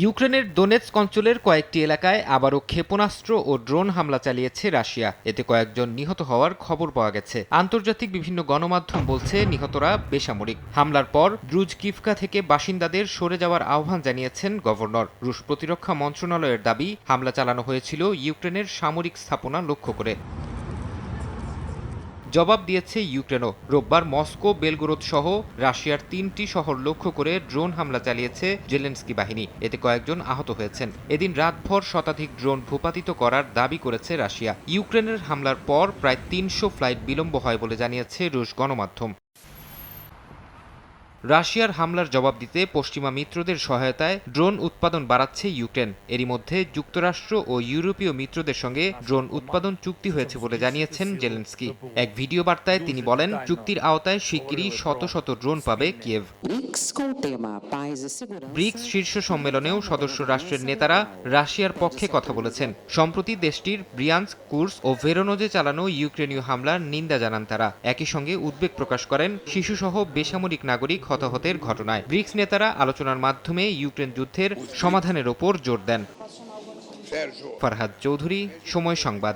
ইউক্রেনের দোনেৎস্ক অঞ্চলের কয়েকটি এলাকায় আবারও ক্ষেপণাস্ত্র ও ড্রোন হামলা চালিয়েছে রাশিয়া। এতে কয়েকজন নিহত হওয়ার খবর পাওয়া গেছে। আন্তর্জাতিক বিভিন্ন গণমাধ্যম বলছে নিহতরা বেসামরিক। হামলার পর দ্রুজকিভকা থেকে বাসিন্দাদের সরে যাওয়ার আহ্বান জানিয়েছেন গভর্নর। রুশ প্রতিরক্ষা মন্ত্রণালয়ের দাবি, হামলা চালানো হয়েছিল ইউক্রেনের সামরিক স্থাপনা লক্ষ্য করে। জবাব দিয়েছে ইউক্রেনও। রোববার মস্কো, বেলগোরোদ সহ রাশিয়ার ৩টি শহর লক্ষ্য করে ড্রোন হামলা চালিয়েছে জেলেনস্কি বাহিনী। এতে কয়েকজন আহত হয়েছেন। এদিন রাতভর শতাধিক ড্রোন ভূপাতিত করার দাবি করেছে রাশিয়া। ইউক্রেনের হামলার পর প্রায় ৩০০ ফ্লাইট বিলম্ব হয় বলে জানিয়েছে রুশ গণমাধ্যম। রাশিয়ার হামলার জবাব দিতে পশ্চিমা মিত্রদের সহায়তায় ড্রোন উৎপাদন বাড়াচ্ছে ইউক্রেন। এরই মধ্যে যুক্তরাষ্ট্র ও ইউরোপীয় মিত্রদের সঙ্গে ড্রোন উৎপাদন চুক্তি হয়েছে বলে জানিয়েছেন জেলেনস্কি। এক ভিডিও বার্তায় তিনি বলেন, চুক্তির আওতায় শিগগিরই শত শত ড্রোন পাবে কিয়েভ। ব্রিক্স শীর্ষ সম্মেলনেও সদস্য রাষ্ট্রের নেতারা রাশিয়ার পক্ষে কথা বলেছেন। সম্প্রতি দেশটির ব্রিয়ান্স্ক, কুর্স্ক ও ভেরোনোজে চালানো ইউক্রেনীয় হামলার নিন্দা জানান তারা। একই সঙ্গে উদ্বেগ প্রকাশ করেন শিশুসহ বেসামরিক নাগরিক হতাহতের ঘটনায়। ব্রিক্স নেতারা আলোচনার মাধ্যমে ইউক্রেন যুদ্ধের সমাধানের ওপর জোর দেন। ফারহাদ চৌধুরী, সময় সংবাদ।